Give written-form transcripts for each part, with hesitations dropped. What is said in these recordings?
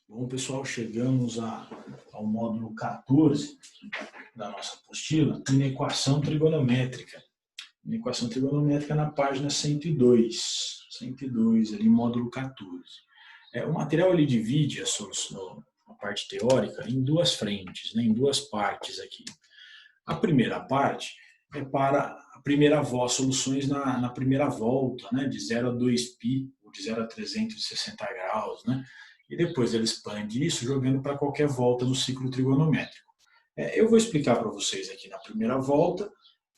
Bom, pessoal, chegamos ao módulo 14 da nossa apostila, inequação trigonométrica. Inequação trigonométrica na página 102, ali, módulo 14. O material ele divide a solução, a parte teórica, em duas frentes, né, em duas partes aqui. A primeira parte é para a primeira volta, soluções na primeira volta, né, de 0 a 2π, ou de 0 a 360 graus, né? E depois ele expande isso jogando para qualquer volta no ciclo trigonométrico. Eu vou explicar para vocês aqui na primeira volta,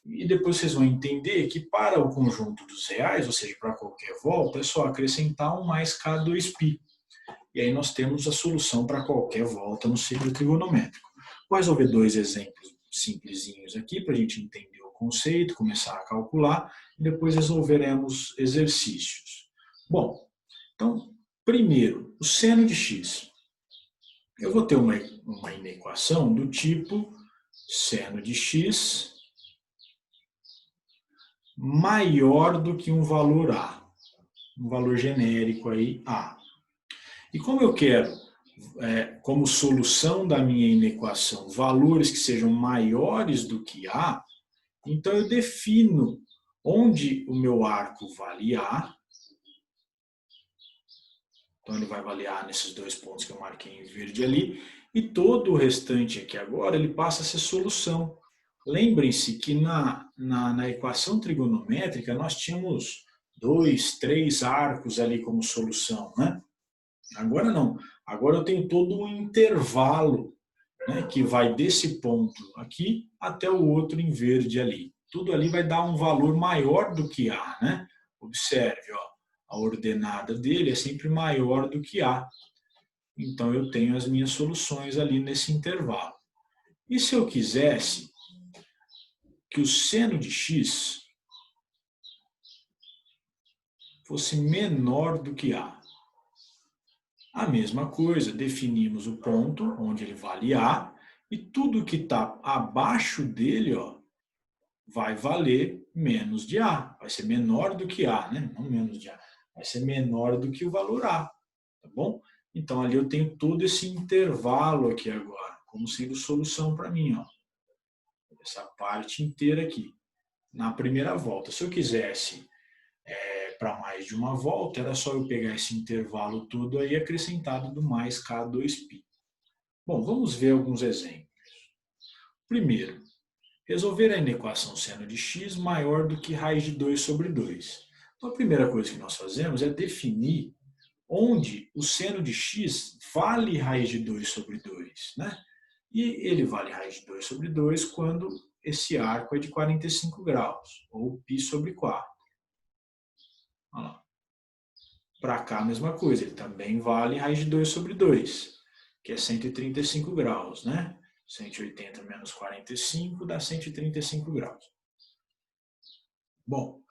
e depois vocês vão entender que para o conjunto dos reais, ou seja, para qualquer volta, é só acrescentar 1 mais k2π. E aí nós temos a solução para qualquer volta no ciclo trigonométrico. Vou resolver dois exemplos simplesinhos aqui para a gente entender o conceito, começar a calcular, e depois resolveremos exercícios. Bom, então, primeiro, o seno de x. Eu vou ter uma inequação do tipo seno de x maior do que um valor a, um valor genérico aí, a. E como eu quero, como solução da minha inequação, valores que sejam maiores do que a, então eu defino onde o meu arco vale a. Então ele vai valer a nesses dois pontos que eu marquei em verde ali. E todo o restante aqui agora, ele passa a ser solução. Lembrem-se que na equação trigonométrica nós tínhamos 2, 3 arcos ali como solução, né? Agora não. Agora eu tenho todo um intervalo, né, que vai desse ponto aqui até o outro em verde ali. Tudo ali vai dar um valor maior do que A, né? Observe, ó, a ordenada dele é sempre maior do que A. Então eu tenho as minhas soluções ali nesse intervalo. E se eu quisesse que o seno de x fosse menor do que A? A mesma coisa, definimos o ponto onde ele vale A, e tudo que está abaixo dele, ó, vai valer menos de A. Vai ser menor do que A, né? Não menos de A. Vai ser menor do que o valor A, tá bom? Então ali eu tenho todo esse intervalo aqui agora, como sendo solução para mim, ó. Essa parte inteira aqui. Na primeira volta, se eu quisesse para mais de uma volta, era só eu pegar esse intervalo todo aí acrescentado do mais k2π. Bom, vamos ver alguns exemplos. Primeiro, resolver a inequação seno de x maior do que raiz de 2 sobre 2. Então, a primeira coisa que nós fazemos é definir onde o seno de x vale raiz de 2 sobre 2, né? E ele vale raiz de 2 sobre 2 quando esse arco é de 45 graus, ou π sobre 4. Para cá a mesma coisa, ele também vale raiz de 2 sobre 2, que é 135 graus, né? 180 menos 45 dá 135 graus. Bom,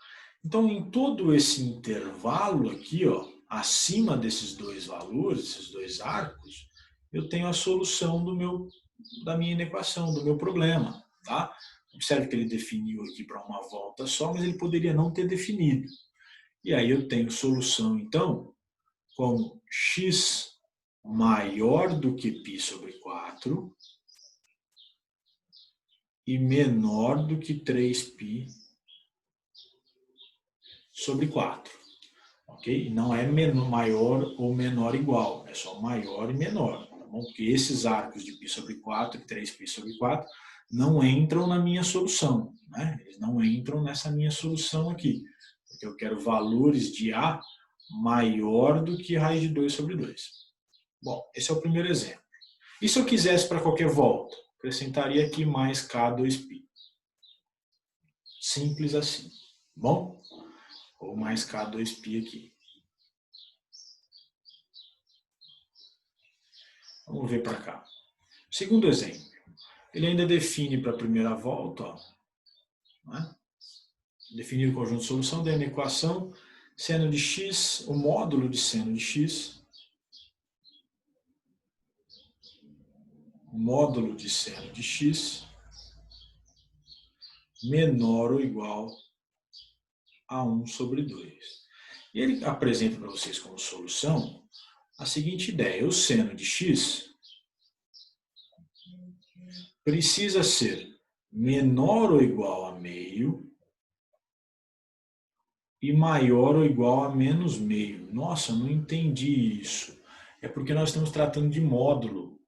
então em todo esse intervalo aqui, ó, acima desses dois valores, esses dois arcos, eu tenho a solução da minha inequação, do meu problema, tá? Observe que ele definiu aqui para uma volta só, mas ele poderia não ter definido. E aí eu tenho solução, então, com x maior do que π sobre 4 e menor do que 3π sobre 4. Ok? Não é maior ou menor igual, é só maior e menor. Tá bom? Porque esses arcos de π sobre 4 e 3π sobre 4 não entram na minha solução. Né? Eles não entram nessa minha solução aqui. Porque eu quero valores de A maior do que raiz de 2 sobre 2. Bom, esse é o primeiro exemplo. E se eu quisesse para qualquer volta? Acrescentaria aqui mais k2π. Simples assim. Bom? Ou mais k2π aqui. Vamos ver para cá. Segundo exemplo. Ele ainda define para a primeira volta, ó, né? Definir o conjunto de solução da inequação seno de x, o módulo de seno de x, módulo de seno de x menor ou igual a 1 sobre 2. E ele apresenta para vocês como solução a seguinte ideia: o seno de x precisa ser menor ou igual a meio e maior ou igual a menos meio. Nossa, não entendi isso. É porque nós estamos tratando de módulo,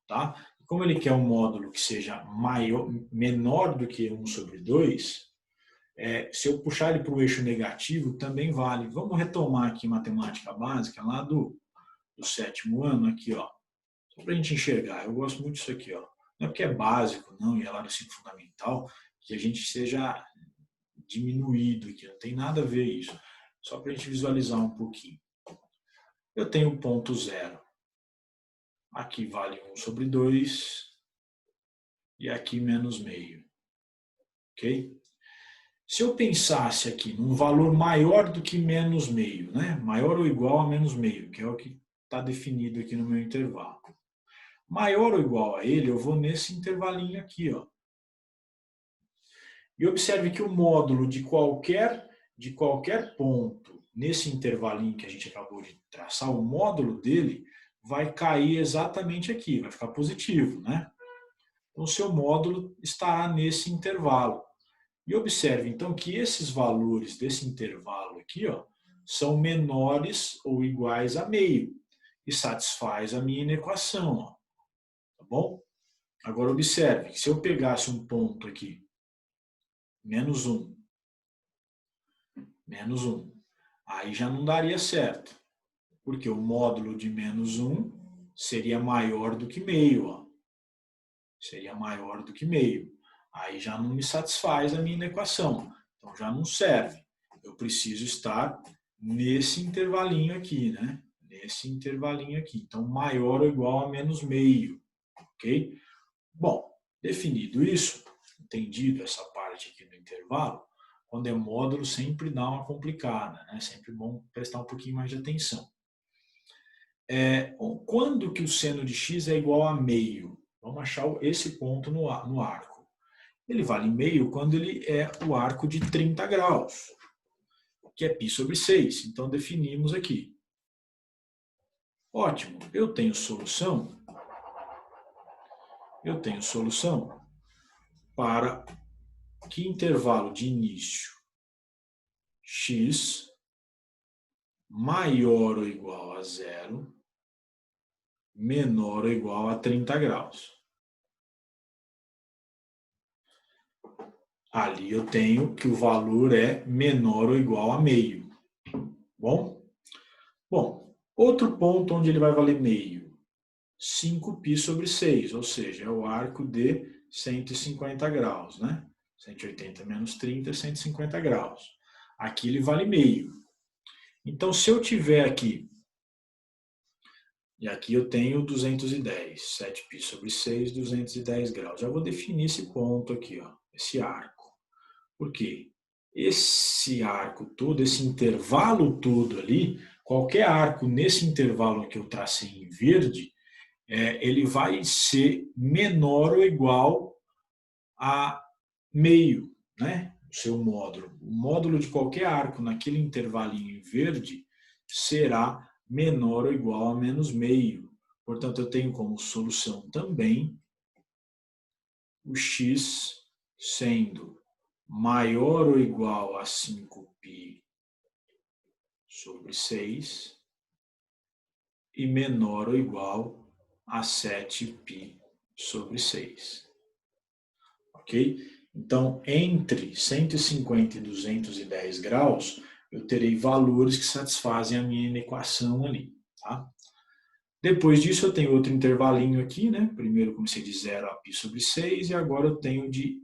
tá? Como ele quer um módulo que seja menor do que 1/2, se eu puxar ele para o eixo negativo, também vale. Vamos retomar aqui matemática básica lá do 7º ano, aqui, ó. Só para a gente enxergar. Eu gosto muito disso aqui, ó. Não é porque é básico, não, e é lá no ensino fundamental, que a gente seja diminuído aqui. Não tem nada a ver isso. Só para a gente visualizar um pouquinho. Eu tenho ponto zero. Aqui vale 1/2 e aqui menos meio. Ok? Se eu pensasse aqui num valor maior do que menos meio, né? Maior ou igual a menos meio, que é o que está definido aqui no meu intervalo. Maior ou igual a ele, eu vou nesse intervalinho aqui, ó. E observe que o módulo de qualquer ponto nesse intervalinho que a gente acabou de traçar, o módulo dele vai cair exatamente aqui, vai ficar positivo, né? Então, o seu módulo estará nesse intervalo. E observe, então, que esses valores desse intervalo aqui, ó, são menores ou iguais a meio. E satisfaz a minha inequação, ó. Tá bom? Agora, observe que se eu pegasse um ponto aqui, menos 1, aí já não daria certo. Porque o módulo de menos 1 seria maior do que meio, ó. Seria maior do que meio. Aí já não me satisfaz a minha equação. Então já não serve. Eu preciso estar nesse intervalinho aqui, né? Nesse intervalinho aqui. Então maior ou igual a menos meio. Ok? Bom, definido isso, entendido essa parte aqui do intervalo, quando é módulo sempre dá uma complicada, né? Sempre bom prestar um pouquinho mais de atenção. Quando que o seno de x é igual a meio? Vamos achar esse ponto no arco. Ele vale meio quando ele é o arco de 30 graus, que é π/6. Então, definimos aqui. Ótimo, eu tenho solução para que intervalo de início x maior ou igual a 0, menor ou igual a 30 graus. Ali eu tenho que o valor é menor ou igual a meio. Bom, outro ponto onde ele vai valer meio. 5π/6, ou seja, é o arco de 150 graus, né? 180 menos 30 é 150 graus. Aqui ele vale meio. Então, se eu tiver aqui, e aqui eu tenho 210, 7π/6, 210 graus. Já vou definir esse ponto aqui, ó, esse arco. Por quê? Esse arco todo, esse intervalo todo ali, qualquer arco nesse intervalo que eu tracei em verde, ele vai ser menor ou igual a meio, né? O seu módulo. O módulo de qualquer arco naquele intervalinho em verde será menor ou igual a menos meio. Portanto, eu tenho como solução também o x sendo maior ou igual a 5π/6 e menor ou igual a 7π/6. Ok? Então, entre 150 e 210 graus, eu terei valores que satisfazem a minha equação ali. Tá? Depois disso, eu tenho outro intervalinho aqui, né? Primeiro eu comecei de 0 a π/6 e agora eu tenho de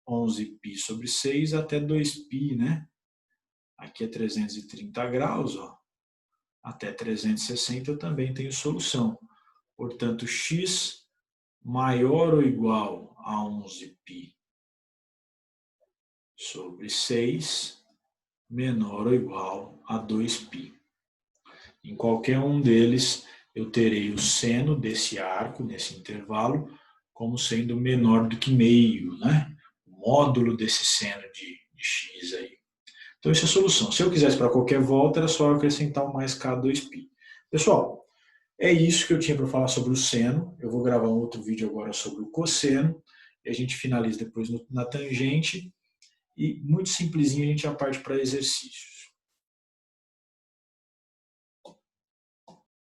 11π/6 até 2π, né? Aqui é 330 graus, ó. Até 360 eu também tenho solução. Portanto, x maior ou igual a 11π/6 menor ou igual a 2π. Em qualquer um deles, eu terei o seno desse arco, nesse intervalo, como sendo menor do que meio, né? O módulo desse seno de x aí. Então, essa é a solução. Se eu quisesse para qualquer volta, era só eu acrescentar o mais k2π. Pessoal, É isso que eu tinha para falar sobre o seno. Eu vou gravar um outro vídeo agora sobre o cosseno. E a gente finaliza depois na tangente. E muito simplesinho a gente já parte para exercícios.